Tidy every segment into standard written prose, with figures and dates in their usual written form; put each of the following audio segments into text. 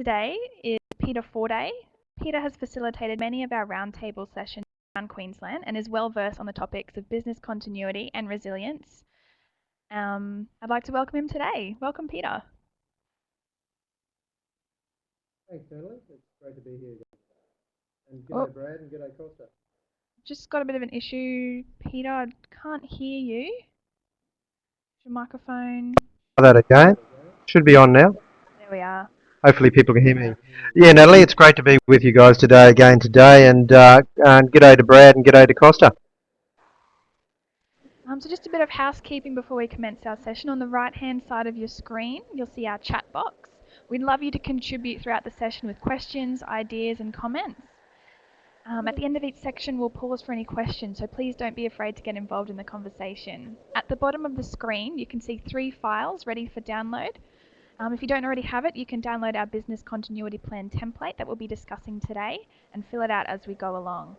today is Peter Forday. Peter has facilitated many of our roundtable sessions around Queensland and is well versed on the topics of business continuity and resilience. I'd like to welcome him today. Welcome, Peter. Thanks, Natalie. It's great to be here again. And g'day, Brad, and g'day, Costa. Just got a bit of an issue, Peter. I can't hear you. Your microphone. That again. Should be on now. There we are. Hopefully people can hear me. Yeah, Natalie, it's great to be with you guys today, and g'day to Brad and g'day to Costa. So just a bit of housekeeping before we commence our session. On the right-hand side of your screen, you'll see our chat box. We'd love you to contribute throughout the session with questions, ideas and comments. At the end of each section, we'll pause for any questions, so please don't be afraid to get involved in the conversation. At the bottom of the screen, you can see 3 files ready for download. If you don't already have it, you can download our business continuity plan template that we'll be discussing today and fill it out as we go along.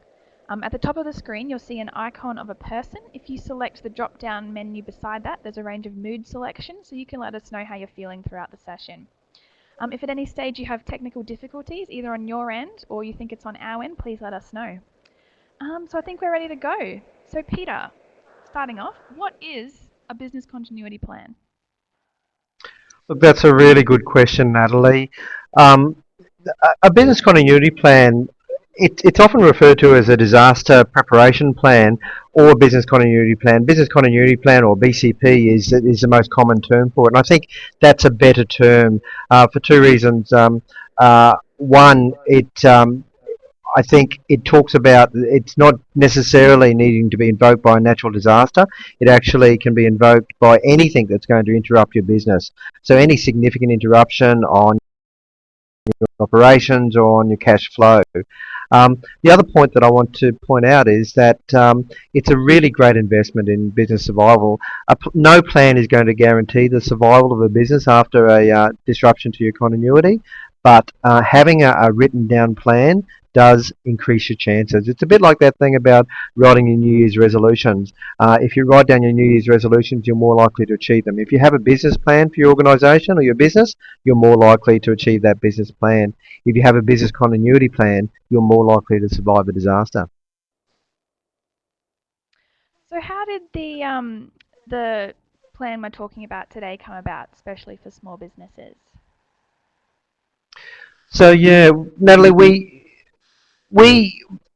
At the top of the screen, you'll see an icon of a person. If you select the drop-down menu beside that, there's a range of mood selections, so you can let us know how you're feeling throughout the session. If at any stage you have technical difficulties, either on your end or you think it's on our end, please let us know. So I think we're ready to go. So Peter, starting off, what is a business continuity plan? Look, that's a really good question, Natalie. A business continuity plan, it's often referred to as a disaster preparation plan or business continuity plan. Business continuity plan, or BCP, is the most common term for it, and I think that's a better term for 2 reasons. One, I think it talks about it's not necessarily needing to be invoked by a natural disaster. It actually can be invoked by anything that's going to interrupt your business. So any significant interruption on your operations or on your cash flow. The other point that I want to point out is that it's a really great investment in business survival. No plan is going to guarantee the survival of a business after a disruption to your continuity, but having a written down plan does increase your chances. It's a bit like that thing about writing your New Year's resolutions. If you write down your New Year's resolutions, you're more likely to achieve them. If you have a business plan for your organisation or your business, you're more likely to achieve that business plan. If you have a business continuity plan, you're more likely to survive a disaster. So how did the plan we're talking about today come about, especially for small businesses? So yeah, Natalie,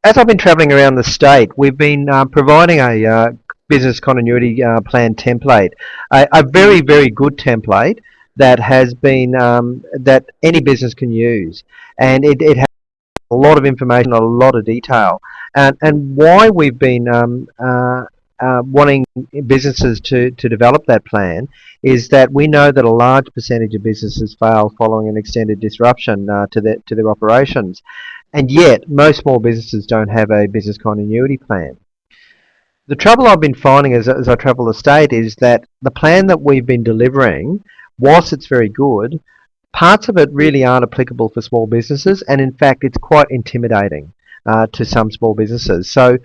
as I've been travelling around the state, we've been providing a business continuity plan template, a very, very good template that has been that any business can use, and it has a lot of information, a lot of detail, and why we've been wanting businesses to develop that plan is that we know that a large percentage of businesses fail following an extended disruption to their operations. And yet, most small businesses don't have a business continuity plan. The trouble I've been finding as I travel the state is that the plan that we've been delivering, whilst it's very good, parts of it really aren't applicable for small businesses, and in fact it's quite intimidating to some small businesses. So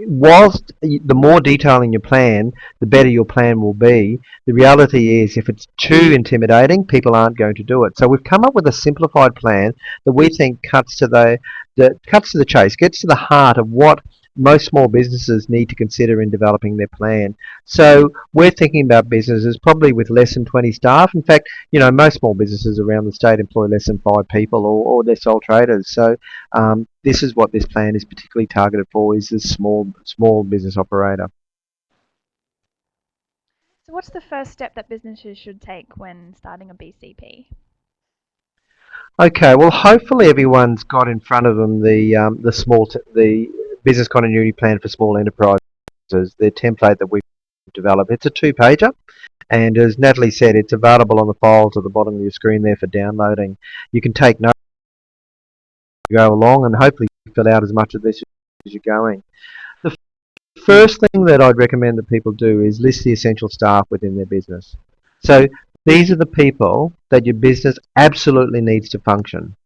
whilst the more detail in your plan, the better your plan will be, the reality is if it's too intimidating, people aren't going to do it. So we've come up with a simplified plan that we think cuts to the chase, gets to the heart of what most small businesses need to consider in developing their plan. So we're thinking about businesses probably with less than 20 staff. In fact, most small businesses around the state employ less than 5 people, or they're sole traders. So this is what this plan is particularly targeted for, is this small business operator. So what's the first step that businesses should take when starting a BCP? Okay, well, hopefully everyone's got in front of them the business continuity plan for small enterprises, the template that we've developed. It's a 2-pager, and as Natalie said, it's available on the files at the bottom of your screen there for downloading. You can take notes as you go along and hopefully fill out as much of this as you're going. The first thing that I'd recommend that people do is list the essential staff within their business. So these are the people that your business absolutely needs to function.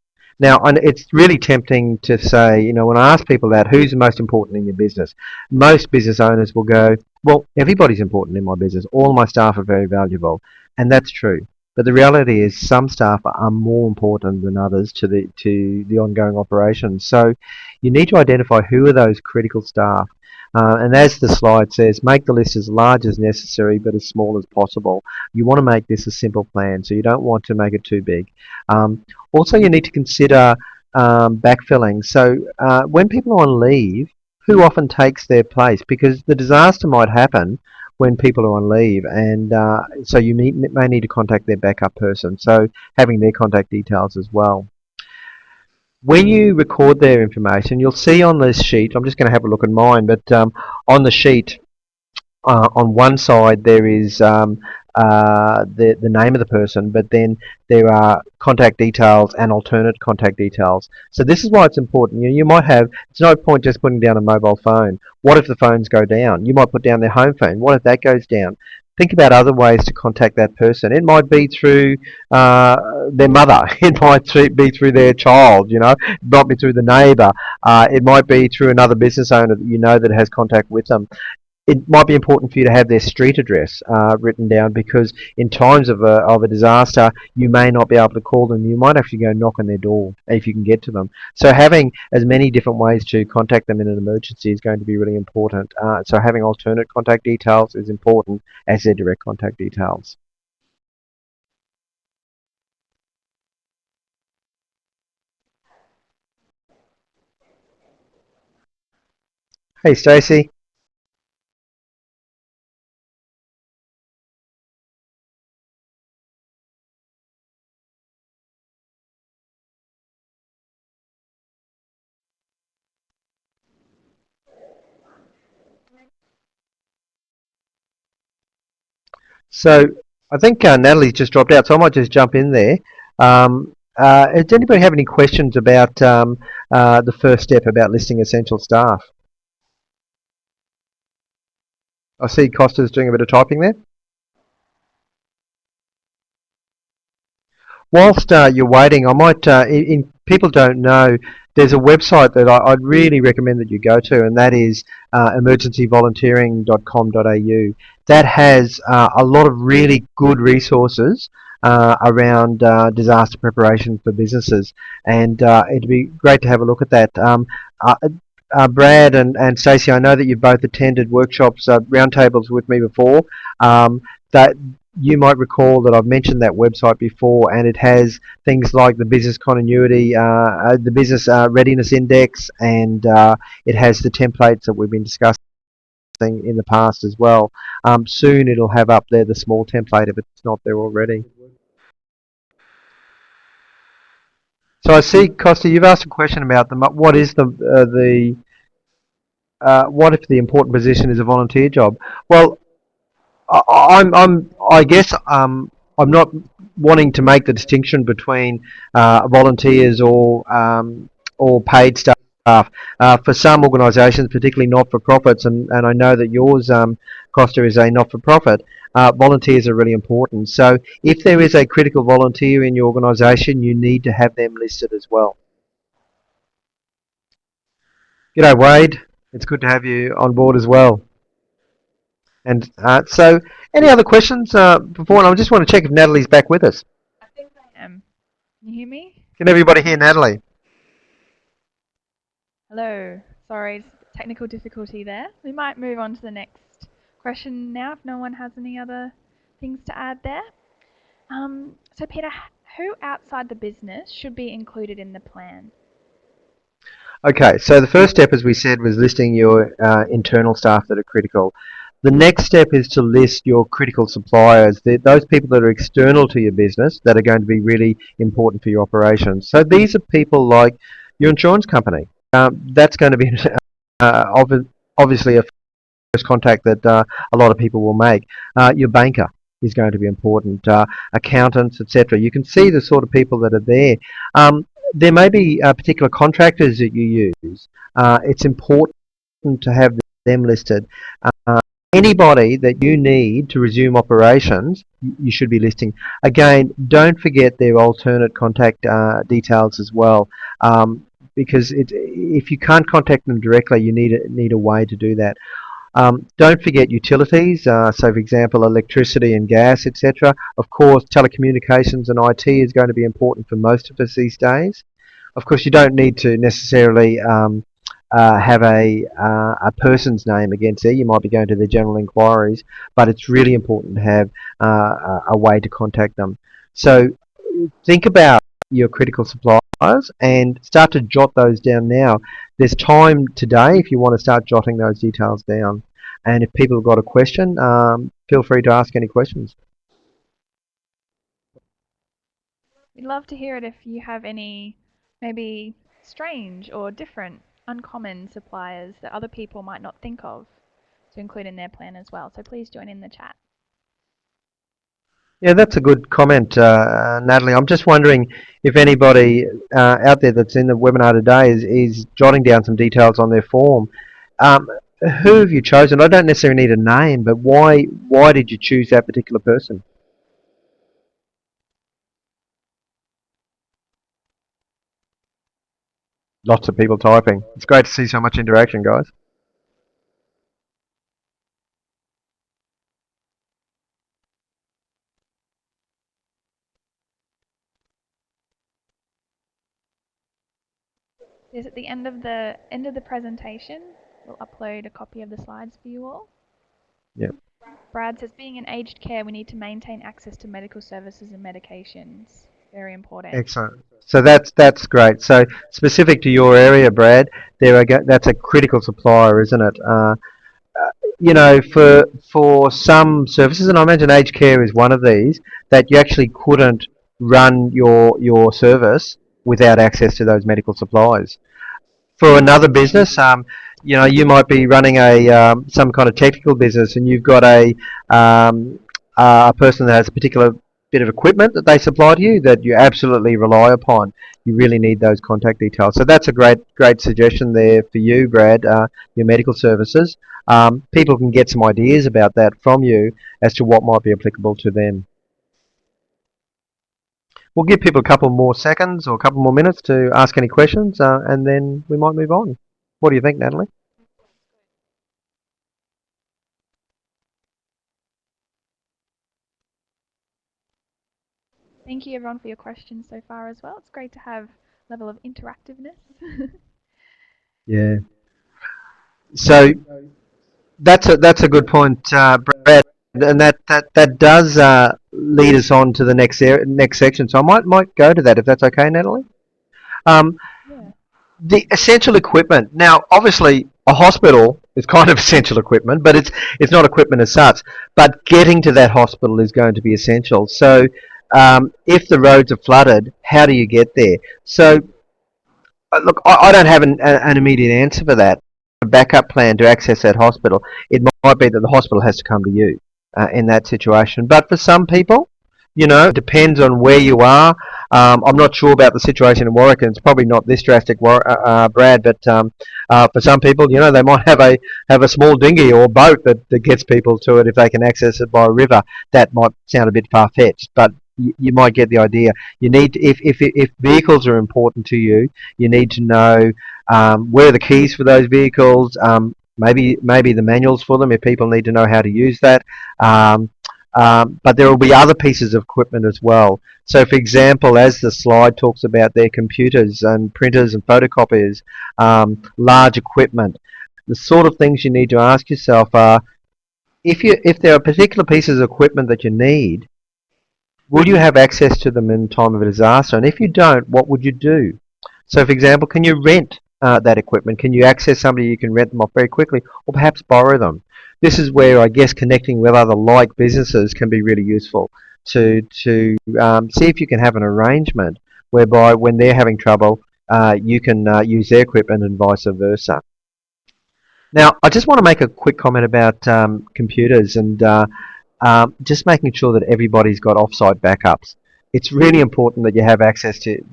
Now, it's really tempting to say, when I ask people that, who's the most important in your business? Most business owners will go, well, everybody's important in my business. All my staff are very valuable. And that's true. But the reality is some staff are more important than others to the ongoing operations. So you need to identify who are those critical staff. And as the slide says, make the list as large as necessary but as small as possible. You want to make this a simple plan, so you don't want to make it too big. Also, you need to consider backfilling. So when people are on leave, who often takes their place? Because the disaster might happen when people are on leave, and so you may need to contact their backup person, so having their contact details as well. When you record their information, you'll see on this sheet, I'm just going to have a look at mine, but on the sheet, on one side there is the name of the person, but then there are contact details and alternate contact details. So this is why it's important. You might have, it's no point just putting down a mobile phone. What if the phones go down? You might put down their home phone. What if that goes down? Think about other ways to contact that person. It might be through their mother. It might be through their child, It might be through the neighbour. It might be through another business owner that you know that has contact with them. It might be important for you to have their street address written down, because in times of a disaster, you may not be able to call them. You might actually go knock on their door if you can get to them. So having as many different ways to contact them in an emergency is going to be really important. So having alternate contact details is important as their direct contact details. Hey, Stacey. So I think Natalie's just dropped out, so I might just jump in there. Does anybody have any questions about the first step about listing essential staff? I see Costa's doing a bit of typing there. Whilst you're waiting, I might, people don't know, there's a website that I'd really recommend that you go to, and that is emergencyvolunteering.com.au. That has a lot of really good resources around disaster preparation for businesses, and it'd be great to have a look at that. Brad and Stacey, I know that you've both attended workshops, roundtables with me before. That you might recall that I've mentioned that website before, and it has things like the business continuity, the business readiness index, and it has the templates that we've been discussing in the past as well. Soon it'll have up there the small template if it's not there already. So I see, Costa, you've asked a question about what is what if the important position is a volunteer job? Well, I guess I'm not wanting to make the distinction between volunteers or paid staff. For some organisations, particularly not-for-profits, and I know that yours, Costa, is a not-for-profit, volunteers are really important. So if there is a critical volunteer in your organisation, you need to have them listed as well. G'day, Wade. It's good to have you on board as well. And so, any other questions before? And I just want to check if Natalie's back with us. I think I am. Can you hear me? Can everybody hear Natalie? Hello. Sorry, technical difficulty there. We might move on to the next question now if no one has any other things to add there. So Peter, who outside the business should be included in the plan? Okay, so the first step, as we said, was listing your internal staff that are critical. The next step is to list your critical suppliers, those people that are external to your business that are going to be really important for your operations. So these are people like your insurance company. That's going to be obviously a first contact that a lot of people will make. Your banker is going to be important, accountants, etc. You can see the sort of people that are there. There may be particular contractors that you use. It's important to have them listed. Anybody that you need to resume operations, you should be listing. Again, don't forget their alternate contact details as well, because if you can't contact them directly, you need a way to do that. Don't forget utilities, so for example electricity and gas, etc. Of course telecommunications and IT is going to be important for most of us these days. Of course you don't need to necessarily have a person's name against there. You might be going to their general inquiries, but it's really important to have a way to contact them. So think about your critical suppliers and start to jot those down now. There's time today if you want to start jotting those details down. And if people have got a question, feel free to ask any questions. We'd love to hear it if you have any maybe strange or different, uncommon suppliers that other people might not think of to include in their plan as well. So please join in the chat. Yeah, that's a good comment, Natalie. I'm just wondering if anybody out there that's in the webinar today is jotting down some details on their form. Who have you chosen? I don't necessarily need a name, but why did you choose that particular person? Lots of people typing. It's great to see so much interaction, guys. Is at the end of the presentation, we'll upload a copy of the slides for you all. Yeah. Brad says, being in aged care, we need to maintain access to medical services and medications. Very important. Excellent. So that's great. So specific to your area, Brad, that's a critical supplier, isn't it? You know, for some services, and I imagine aged care is one of these, that you actually couldn't run your service without access to those medical supplies. For another business, you know, you might be running some kind of technical business, and you've got a person that has a particular bit of equipment that they supply to you that you absolutely rely upon. You really need those contact details. So that's a great suggestion there for you, Brad. Your medical services. People can get some ideas about that from you as to what might be applicable to them. We'll give people a couple more seconds or a couple more minutes to ask any questions, and then we might move on. What do you think, Natalie? Thank you everyone for your questions so far as well. It's great to have a level of interactiveness. Yeah. So that's a good point, Brad, and that does lead us on to the next section. So I might go to that if that's okay, Natalie. Um, Yeah. the essential equipment. Now, obviously, a hospital is kind of essential equipment, but it's not equipment as such. But getting to that hospital is going to be essential. So, if the roads are flooded, how do you get there? So, look, I don't have an immediate answer for that. A backup plan to access that hospital. It might be that the hospital has to come to you in that situation. But for some people, you know, it depends on where you are. I'm not sure about the situation in Warwick, and it's probably not this drastic, Brad. But for some people, you know, they might have a small dinghy or boat that gets people to it if they can access it by a river. That might sound a bit far fetched, but you might get the idea. You need to, if vehicles are important to you, you need to know where are the keys for those vehicles. Maybe the manuals for them if people need to know how to use that. But there will be other pieces of equipment as well. So, for example, as the slide talks about their computers and printers and photocopiers, large equipment, the sort of things you need to ask yourself are, if there are particular pieces of equipment that you need, will you have access to them in time of a disaster? And if you don't, what would you do? So, for example, can you rent that equipment? Can you access somebody you can rent them off very quickly, or perhaps borrow them? This is where I guess connecting with other like businesses can be really useful to see if you can have an arrangement whereby when they're having trouble, you can use their equipment and vice versa. Now, I just want to make a quick comment about computers and just making sure that everybody's got offsite backups. It's really important that you have access you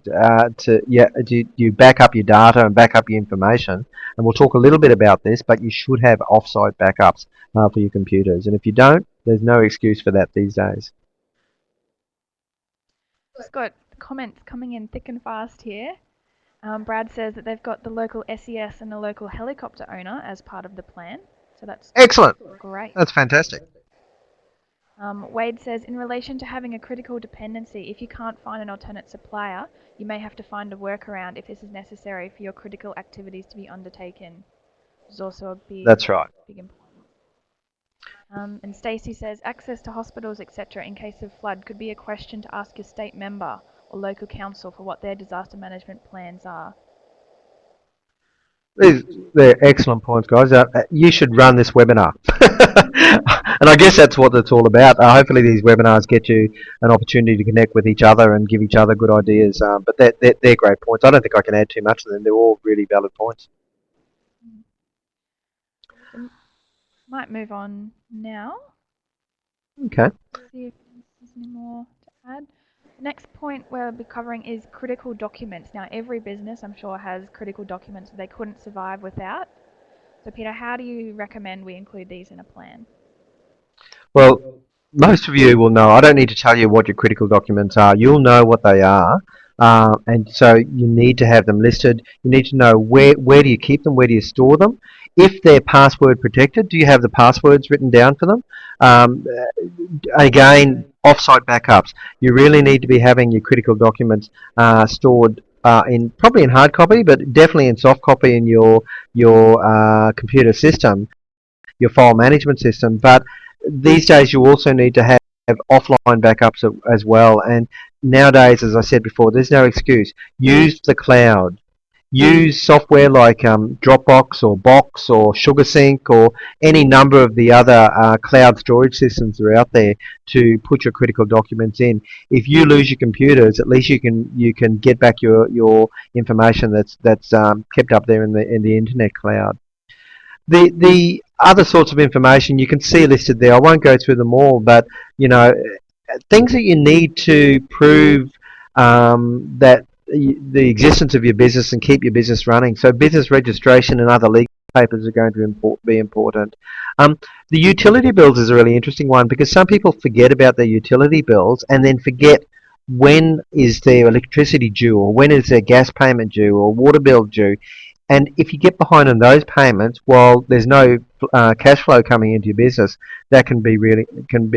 back up your data and back up your information. And we'll talk a little bit about this, but you should have offsite backups for your computers. And if you don't, there's no excuse for that these days. Just got comments coming in thick and fast here. Brad says that they've got the local SES and the local helicopter owner as part of the plan. So that's Excellent. great. That's fantastic. Wade says, in relation to having a critical dependency, if you can't find an alternate supplier, you may have to find a workaround if this is necessary for your critical activities to be undertaken. Which is also a That's right. big important. And Stacey says, access to hospitals, etc. in case of flood could be a question to ask your state member or local council for what their disaster management plans are. They're excellent points, guys. You should run this webinar. And I guess that's what it's all about. Hopefully these webinars get you an opportunity to connect with each other and give each other good ideas. But they're great points. I don't think I can add too much to them. They're all really valid points. Might move on now. Okay. See if there's any more to add. The next point we'll be covering is critical documents. Now, every business, I'm sure, has critical documents that they couldn't survive without. So, Peter, how do you recommend we include these in a plan? Well, most of you will know. I don't need to tell you what your critical documents are. You'll know what they are. And so you need to have them listed. You need to know where do you keep them, where do you store them. If they're password protected, do you have the passwords written down for them? Again, off-site backups. You really need to be having your critical documents stored probably in hard copy, but definitely in soft copy in your computer system, your file management system. But these days you also need to have offline backups as well. And nowadays, as I said before, there's no excuse. Use the cloud. Use software like Dropbox or Box or SugarSync or any number of the other cloud storage systems that are out there to put your critical documents in. If you lose your computers, at least you can get back your information that's kept up there in the internet cloud. The other sorts of information you can see listed there. I won't go through them all, but things that you need to prove that the existence of your business and keep your business running. So business registration and other legal papers are going to be important. The utility bills is a really interesting one because some people forget about their utility bills and then forget when is their electricity due or when is their gas payment due or water bill due. And if you get behind on those payments while there's no cash flow coming into your business, that can be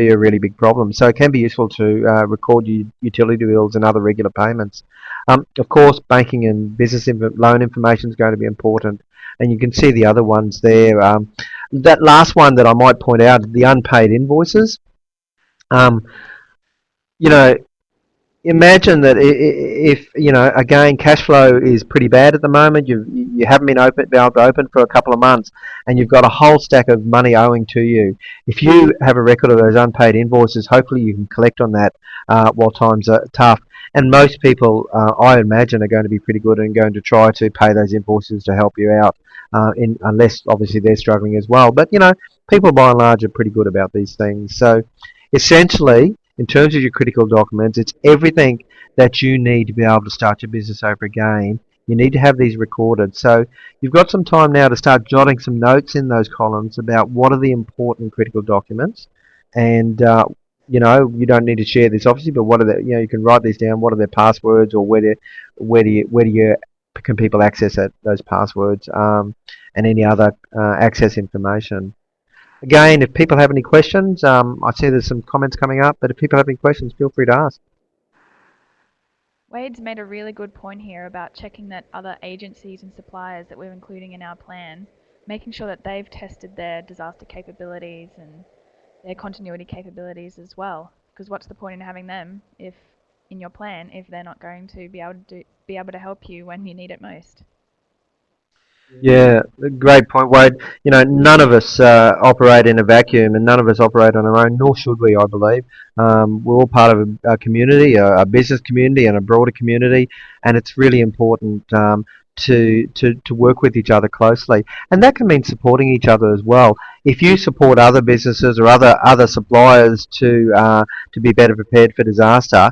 a really big problem. So it can be useful to record your utility bills and other regular payments. Of course, banking and business loan information is going to be important, and you can see the other ones there. That last one that I might point out, the unpaid invoices. You know, imagine that if again, cash flow is pretty bad at the moment. You haven't been able to open for a couple of months, and you've got a whole stack of money owing to you. If you have a record of those unpaid invoices, hopefully you can collect on that while times are tough. And most people, I imagine, are going to be pretty good and going to try to pay those invoices to help you out, unless obviously they're struggling as well. But people by and large are pretty good about these things. So essentially, in terms of your critical documents, it's everything that you need to be able to start your business over again. You need to have these recorded. So you've got some time now to start jotting some notes in those columns about what are the important critical documents. And, you don't need to share this obviously, but what are the, you can write these down. What are their passwords, or can people access those passwords, and any other access information. Again, if people have any questions, I see there's some comments coming up, but if people have any questions, feel free to ask. Wade's made a really good point here about checking that other agencies and suppliers that we're including in our plan, making sure that they've tested their disaster capabilities and their continuity capabilities as well. Because what's the point in having them in your plan if they're not going to be able to help you when you need it most? Yeah, great point, Wade. None of us operate in a vacuum, and none of us operate on our own, nor should we, I believe. We're all part of a community, a business community, and a broader community, and it's really important to work with each other closely, and that can mean supporting each other as well. If you support other businesses or other suppliers to be better prepared for disaster,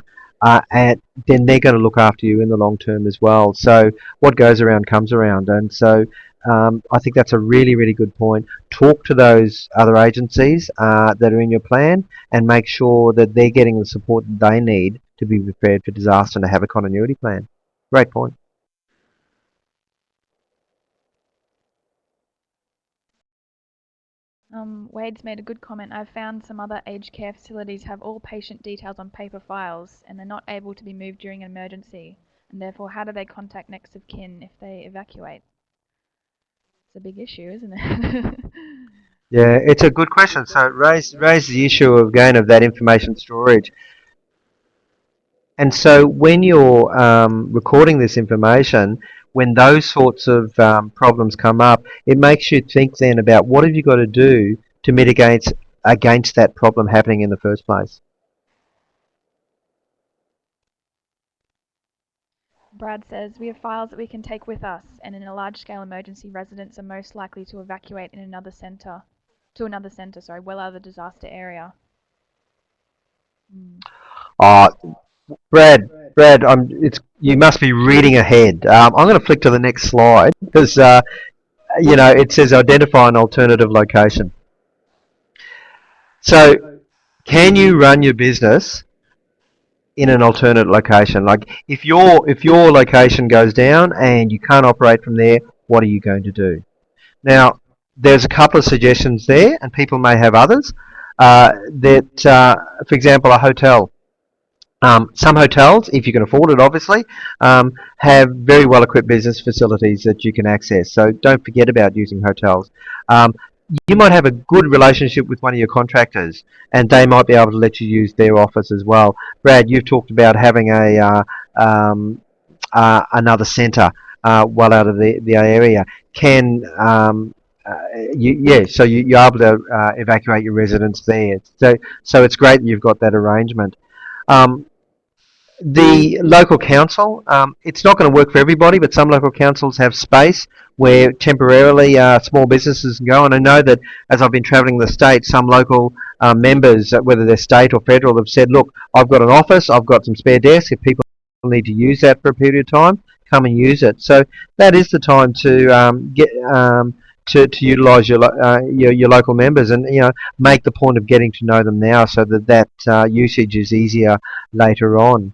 and then they're going to look after you in the long term as well. So what goes around comes around, and so I think that's a really, really good point. Talk to those other agencies that are in your plan and make sure that they're getting the support that they need to be prepared for disaster and to have a continuity plan. Great point. Wade's made a good comment. I've found some other aged care facilities have all patient details on paper files and they're not able to be moved during an emergency. And therefore, how do they contact next of kin if they evacuate? It's a big issue, isn't it? Yeah, it's a good question. So it raised the issue of, again, of that information storage. And so when you're recording this information, when those sorts of problems come up, it makes you think then about what have you got to do to mitigate against that problem happening in the first place. Brad says, we have files that we can take with us, and in a large-scale emergency, residents are most likely to evacuate in another centre, well out of the disaster area. Brad, you must be reading ahead. I'm going to flick to the next slide because it says identify an alternative location. So, can you run your business in an alternate location? Like, if your location goes down and you can't operate from there, what are you going to do? Now, there's a couple of suggestions there, and people may have others. For example, a hotel. Some hotels, if you can afford it, obviously, have very well-equipped business facilities that you can access. So don't forget about using hotels. You might have a good relationship with one of your contractors, and they might be able to let you use their office as well. Brad, you've talked about having another centre well out of the area. So you're able to evacuate your residents there. So it's great that you've got that arrangement. The local council, it's not going to work for everybody, but some local councils have space where temporarily small businesses can go. And I know that as I've been travelling the state, some local members, whether they're state or federal, have said, look, I've got an office, I've got some spare desks. If people need to use that for a period of time, come and use it. So that is the time to utilise your local members, and make the point of getting to know them now, so that usage is easier later on.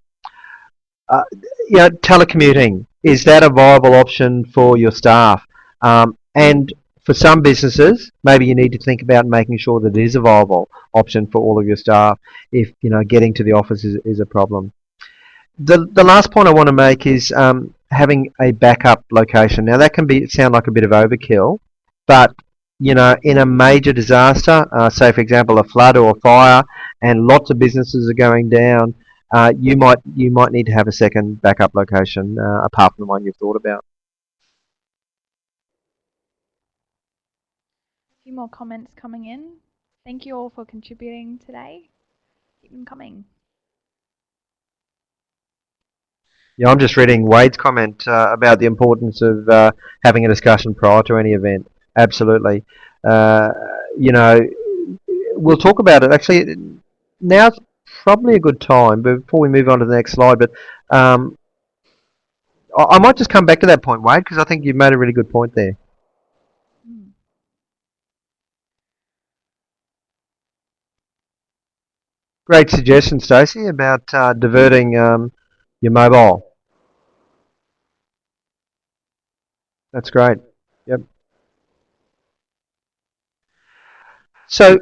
Telecommuting, is that a viable option for your staff? And for some businesses, maybe you need to think about making sure that it is a viable option for all of your staff if getting to the office is a problem. The last point I want to make is having a backup location. Now that can sound like a bit of overkill, but in a major disaster, say for example a flood or a fire, and lots of businesses are going down, you might need to have a second backup location apart from the one you've thought about. A few more comments coming in. Thank you all for contributing today. Keep them coming. Yeah, I'm just reading Wade's comment about the importance of having a discussion prior to any event. Absolutely. We'll talk about it. Actually, now's probably a good time before we move on to the next slide. But I might just come back to that point, Wade, because I think you've made a really good point there. Great suggestion, Stacey, about diverting your mobile. That's great. Yep. So,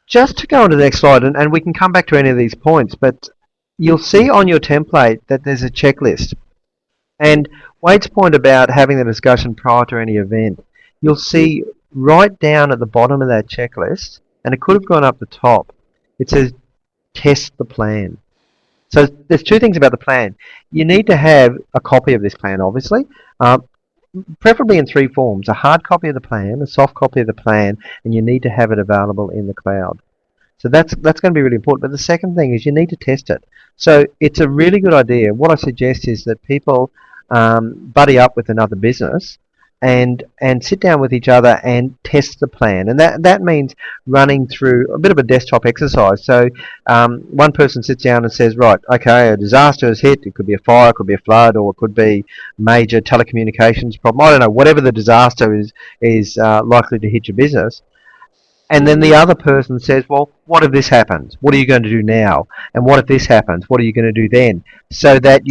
just to go on to the next slide, and we can come back to any of these points, but you'll see on your template that there's a checklist. And Wade's point about having the discussion prior to any event, you'll see right down at the bottom of that checklist, and it could have gone up the top, it says test the plan. So there's two things about the plan. You need to have a copy of this plan, obviously, preferably in three forms: a hard copy of the plan, a soft copy of the plan, and you need to have it available in the cloud. So that's going to be really important. But the second thing is you need to test it. So it's a really good idea. What I suggest is that people buddy up with another business and sit down with each other and test the plan. And that means running through a bit of a desktop exercise. So one person sits down and says, right, okay, a disaster has hit. It could be a fire, it could be a flood, or it could be major telecommunications problem. I don't know, whatever the disaster is likely to hit your business. And then the other person says, well, what if this happens? What are you going to do now? And what if this happens? What are you going to do then? So that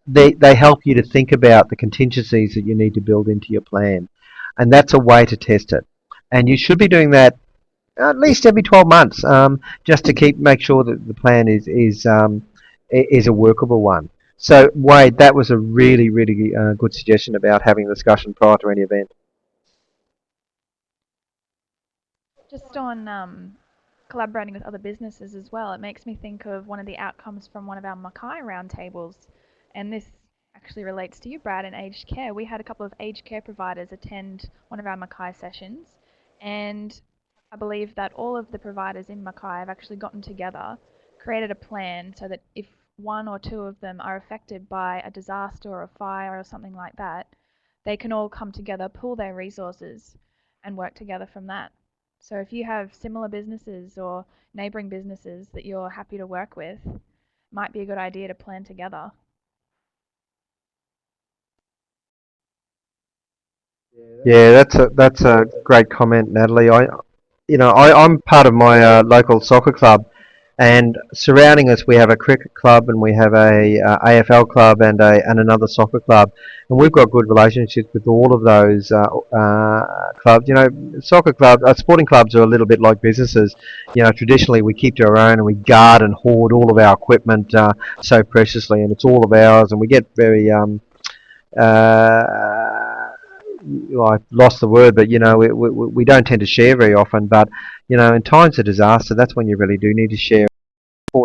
they help you to think about the contingencies that you need to build into your plan. And that's a way to test it. and you should be doing that at least every 12 months, just to make sure that the plan is a workable one. So Wade, that was a really good suggestion about having a discussion prior to any event. Just on collaborating with other businesses as well, it makes me think of one of the outcomes from one of our Mackay roundtables, and this actually relates to you, Brad, in aged care. We had a couple of aged care providers attend one of our Mackay sessions, and I believe that all of the providers in Mackay have actually gotten together, created a plan so that if one or two of them are affected by a disaster or a fire or something like that, they can all come together, pool their resources, and work together from that. So if you have similar businesses or neighbouring businesses that you're happy to work with, might be a good idea to plan together. Yeah, that's a great comment, Natalie. I'm part of my local soccer club, and surrounding us we have a cricket club and we have a AFL club and another soccer club, and we've got good relationships with all of those clubs. Sporting clubs are a little bit like businesses. Traditionally we keep to our own and we guard and hoard all of our equipment so preciously, and it's all of ours, and we get very I lost the word, but we don't tend to share very often. But in times of disaster, that's when you really do need to share,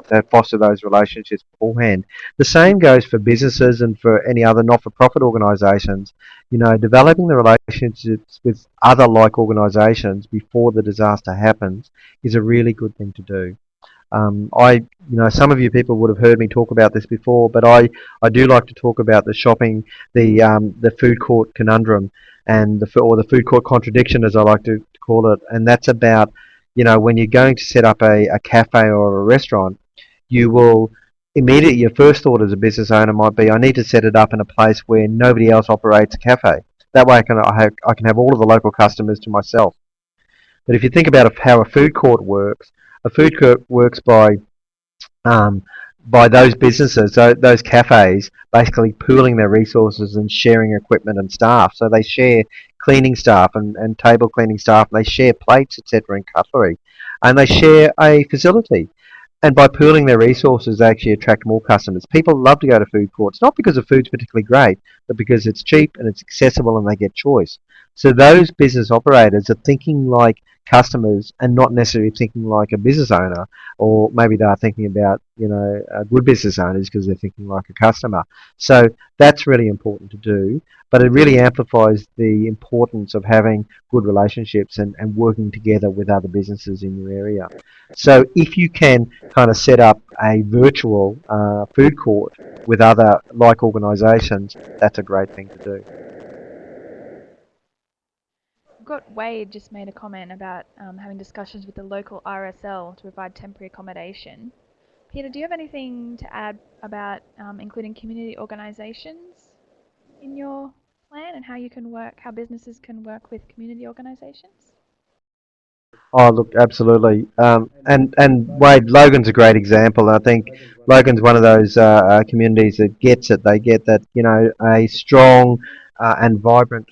to foster those relationships beforehand. The same goes for businesses and for any other not-for-profit organisations. Developing the relationships with other like organisations before the disaster happens is a really good thing to do. Some of you people would have heard me talk about this before, but I do like to talk about the food court conundrum, and the food court contradiction, as I like to call it, and that's about, when you're going to set up a cafe or a restaurant, you will immediately, your first thought as a business owner might be, I need to set it up in a place where nobody else operates a cafe. That way I can have all of the local customers to myself. But if you think about how a food court works, a food court works um, by those businesses, those cafes, basically pooling their resources and sharing equipment and staff. So they share cleaning staff and table cleaning staff, and they share plates, etc., and cutlery, and they share a facility. And by pooling their resources, they actually attract more customers. People love to go to food courts, not because the food's particularly great, but because it's cheap and it's accessible and they get choice. So those business operators are thinking like customers and not necessarily thinking like a business owner, or maybe they're thinking about, good business owners because they're thinking like a customer. So that's really important to do, but it really amplifies the importance of having good relationships and working together with other businesses in your area. So if you can kind of set up a virtual food court with other like organisations, that's a great thing to do. We've got Wade just made a comment about having discussions with the local RSL to provide temporary accommodation. Peter, do you have anything to add about including community organisations in your plan and how businesses can work with community organisations? Oh, look, absolutely. And Wade, Logan's a great example. I think Logan's one of those communities that gets it. They get that, a strong and vibrant.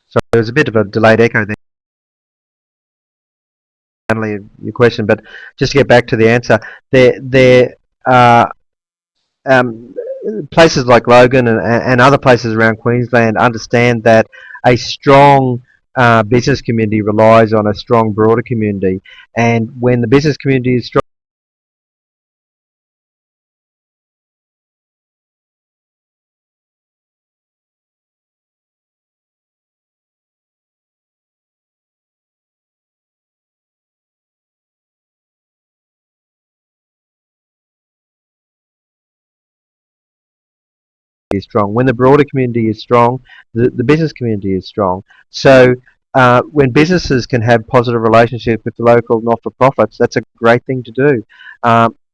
So there's a bit of a delayed echo there, finally, your question, but just to get back to the answer, there are places like Logan and other places around Queensland understand that a strong business community relies on a strong broader community, and when the business community is strong, when the broader community is strong, the business community is strong. So when businesses can have positive relationships with the local not-for-profits, that's a great thing to do.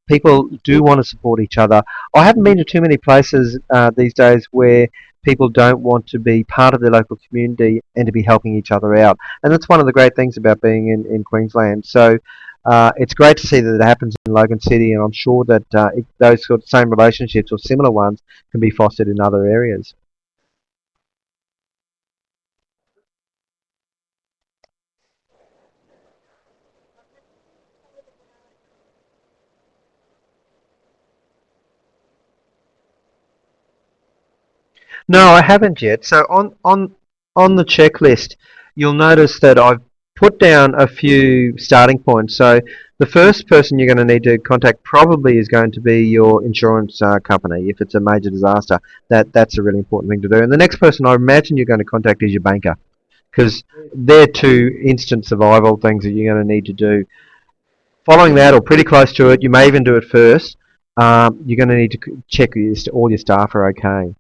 People do want to support each other. I haven't been to too many places these days where people don't want to be part of their local community and to be helping each other out. And that's one of the great things about being in Queensland. So it's great to see that it happens in Logan City, and I'm sure that those sort of same relationships or similar ones can be fostered in other areas. No, I haven't yet. So on the checklist, you'll notice that I've put down a few starting points. So the first person you're going to need to contact probably is going to be your insurance company if it's a major disaster. That's a really important thing to do. And the next person I imagine you're going to contact is your banker, because Yes. they're two instant survival things that you're going to need to do. Following that, or pretty close to it, you may even do it first. You're going to need to check all your staff are okay.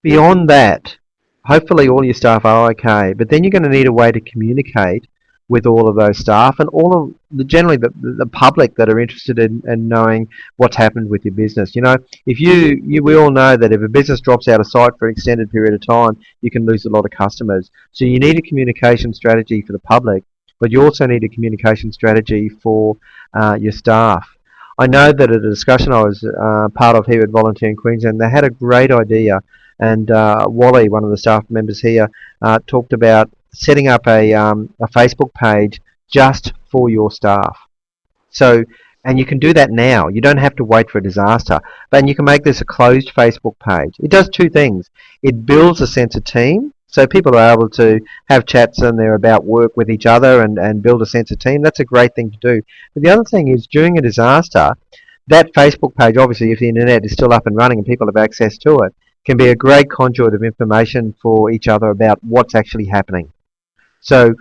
Beyond that, hopefully all your staff are okay, but then you're going to need a way to communicate with all of those staff and all of generally the public that are interested in knowing what's happened with your business. You know, if we all know that if a business drops out of sight for an extended period of time, you can lose a lot of customers. So you need a communication strategy for the public, but you also need a communication strategy for your staff. I know that at a discussion I was part of here at Volunteer in Queensland, they had a great idea, and Wally, one of the staff members here, talked about setting up a Facebook page just for your staff. So, and you can do that now. You don't have to wait for a disaster. But you can make this a closed Facebook page. It does two things. It builds a sense of team. So people are able to have chats and they're about work with each other and build a sense of team. That's a great thing to do. But the other thing is during a disaster, that Facebook page, obviously if the internet is still up and running and people have access to it, can be a great conduit of information for each other about what's actually happening. So,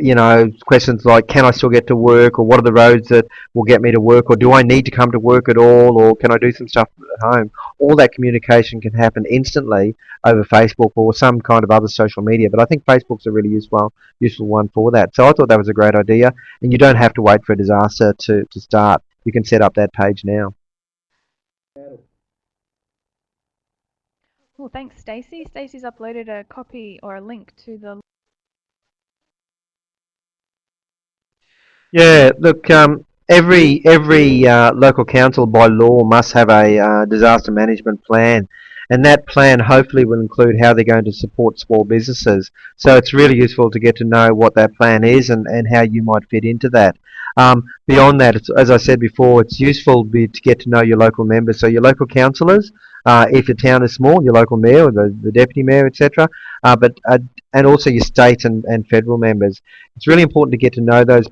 you know, questions like, can I still get to work, or what are the roads that will get me to work, or do I need to come to work at all, or can I do some stuff at home? All that communication can happen instantly over Facebook or some kind of other social media. But I think Facebook's a really useful one for that. So I thought that was a great idea, and you don't have to wait for a disaster to start. You can set up that page now. Well, thanks, Stacey. Stacey's uploaded a copy or a link to the. Yeah, look, every local council by law must have a disaster management plan, and that plan hopefully will include how they're going to support small businesses. So it's really useful to get to know what that plan is and how you might fit into that. Beyond that, as I said before, it's useful to get to know your local members. So your local councillors, if your town is small, your local mayor, the deputy mayor, etc. And also your state and federal members. It's really important to get to know those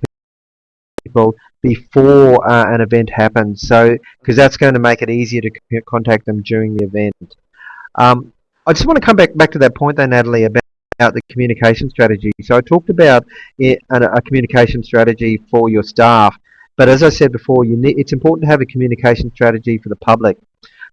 people before an event happens, so because that's going to make it easier to contact them during the event. I just want to come back to that point though, Natalie, about the communication strategy. So I talked about a communication strategy for your staff, but as I said before, it's important to have a communication strategy for the public.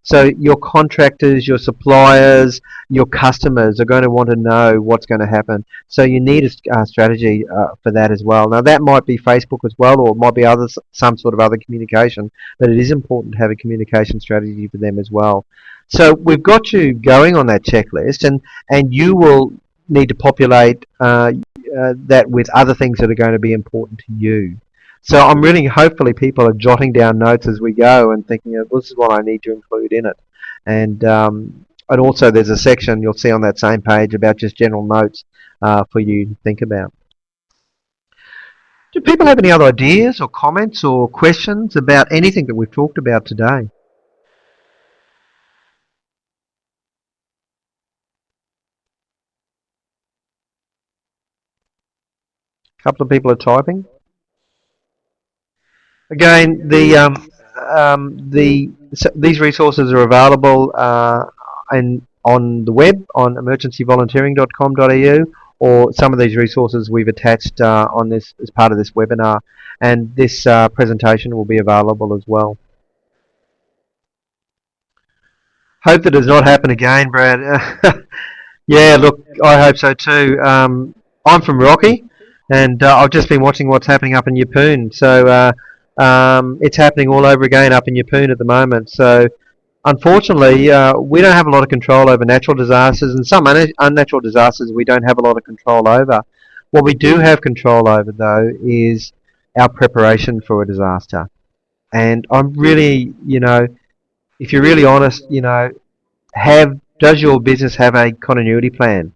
So your contractors, your suppliers, your customers are going to want to know what's going to happen. So you need a strategy for that as well. Now that might be Facebook as well, or it might be some sort of other communication, but it is important to have a communication strategy for them as well. So we've got you going on that checklist, and you will need to populate that with other things that are going to be important to you. So I'm really, hopefully people are jotting down notes as we go and thinking, oh, this is what I need to include in it. And also there's a section you'll see on that same page about just general notes for you to think about. Do people have any other ideas or comments or questions about anything that we've talked about today? A couple of people are typing. Again, these resources are available on the web on emergencyvolunteering.com.au, or some of these resources we've attached on this as part of this webinar, and this presentation will be available as well. Hope that does not happen again, Brad. Yeah, look, I hope so too. I'm from Rocky, and I've just been watching what's happening up in Yeppoon. So it's happening all over again up in Yeppoon at the moment. So unfortunately, we don't have a lot of control over natural disasters, and some unnatural disasters we don't have a lot of control over. What we do have control over, though, is our preparation for a disaster. And I'm really, you know, if you're really honest, you know, does your business have a continuity plan?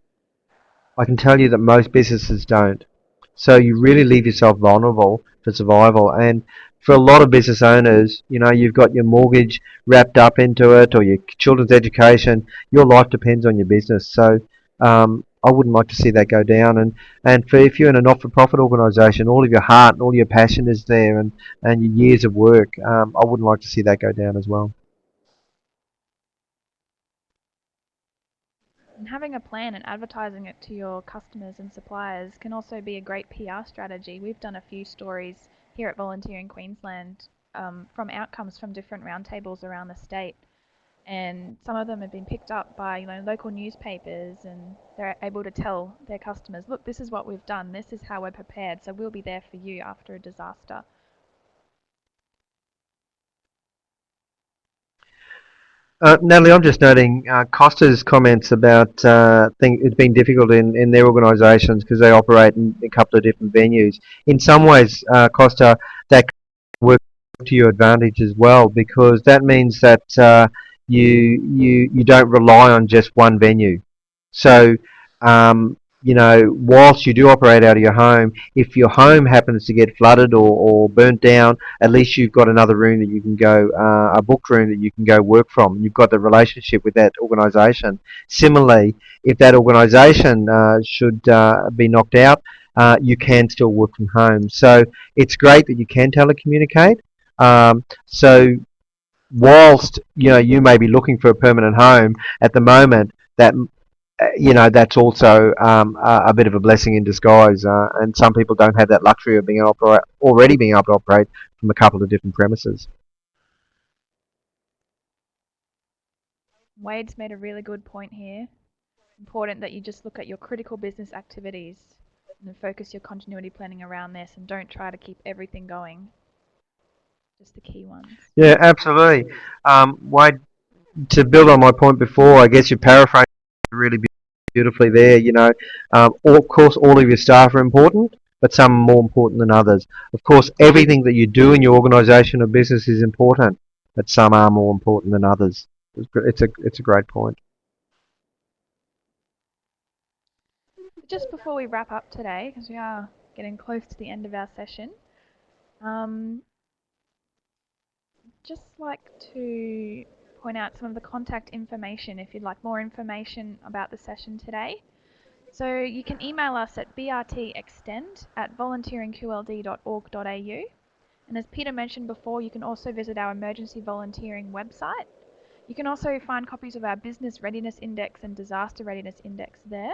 I can tell you that most businesses don't. So you really leave yourself vulnerable for survival. And for a lot of business owners, you know, you've got your mortgage wrapped up into it, or your children's education. Your life depends on your business. So I wouldn't like to see that go down. And for if you're in a not-for-profit organisation, all of your heart and all your passion is there, and your years of work. I wouldn't like to see that go down as well. And having a plan and advertising it to your customers and suppliers can also be a great PR strategy. We've done a few stories here at Volunteering Queensland from outcomes from different roundtables around the state, and some of them have been picked up by local newspapers, and they're able to tell their customers, look, this is what we've done, this is how we're prepared, so we'll be there for you after a disaster. Natalie, I'm just noting Costa's comments about it's been difficult in their organisations because they operate in a couple of different venues. In some ways, Costa, that can work to your advantage as well, because that means that you don't rely on just one venue. So, you know, whilst you do operate out of your home, if your home happens to get flooded or burnt down, at least you've got another room that you can go, a booked room that you can go work from. You've got the relationship with that organisation. Similarly, if that organisation should be knocked out, you can still work from home. So it's great that you can telecommunicate. So whilst you may be looking for a permanent home at the moment, that that's also a bit of a blessing in disguise, and some people don't have that luxury of already being able to operate from a couple of different premises. Wade's made a really good point here. Important that you just look at your critical business activities and then focus your continuity planning around this, and don't try to keep everything going, just the key ones. Yeah, absolutely. Wade, to build on my point before, I guess you're paraphrasing really beautifully there. Of course, all of your staff are important, but some are more important than others. Of course, everything that you do in your organisation or business is important, but some are more important than others. It's a great point. Just before we wrap up today, because we are getting close to the end of our session, um, just like to point out some of the contact information if you'd like more information about the session today. So you can email us at brtextend@volunteeringqld.org.au. And as Peter mentioned before, you can also visit our emergency volunteering website. You can also find copies of our Business Readiness Index and Disaster Readiness Index there.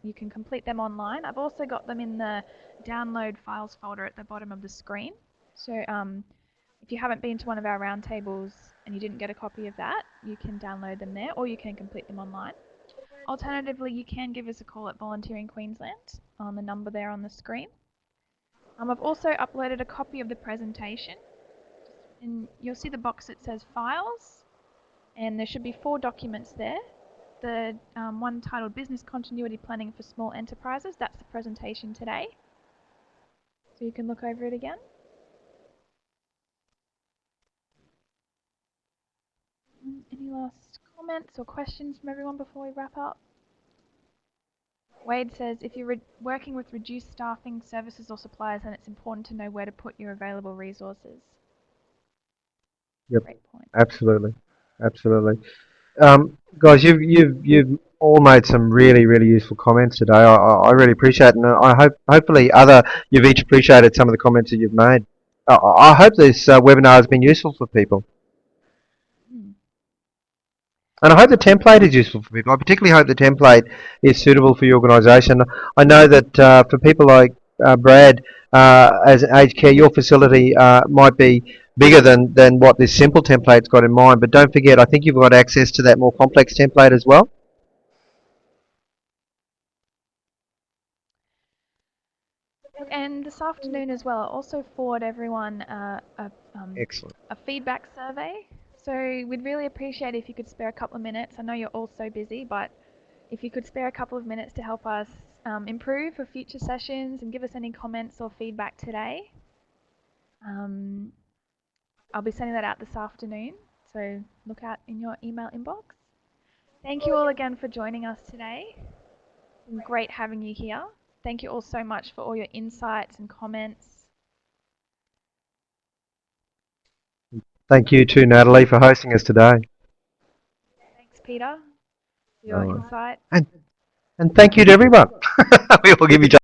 You can complete them online. I've also got them in the download files folder at the bottom of the screen. So if you haven't been to one of our roundtables and you didn't get a copy of that, you can download them there, or you can complete them online. Alternatively, you can give us a call at Volunteering Queensland on the number there on the screen. I've also uploaded a copy of the presentation, and you'll see the box that says Files, and there should be 4 documents there. The one titled Business Continuity Planning for Small Enterprises, that's the presentation today. So you can look over it again. Any last comments or questions from everyone before we wrap up? Wade says, if you're working with reduced staffing, services or suppliers, then it's important to know where to put your available resources. Yep. Great point. Absolutely. Guys, you've all made some really useful comments today. I really appreciate it, and hopefully you've each appreciated some of the comments that you've made. I hope this webinar has been useful for people. And I hope the template is useful for people. I particularly hope the template is suitable for your organisation. I know that for people like Brad, as aged care, your facility might be bigger than what this simple template's got in mind. But don't forget, I think you've got access to that more complex template as well. And this afternoon as well, I'll also forward everyone Excellent. a feedback survey. So we'd really appreciate if you could spare a couple of minutes. I know you're all so busy, but if you could spare a couple of minutes to help us improve for future sessions and give us any comments or feedback today. I'll be sending that out this afternoon, so look out in your email inbox. Thank you all again for joining us today. It's been great having you here. Thank you all so much for all your insights and comments. Thank you to Natalie for hosting us today. Thanks, Peter, for your insight. And thank you to everyone. We all give each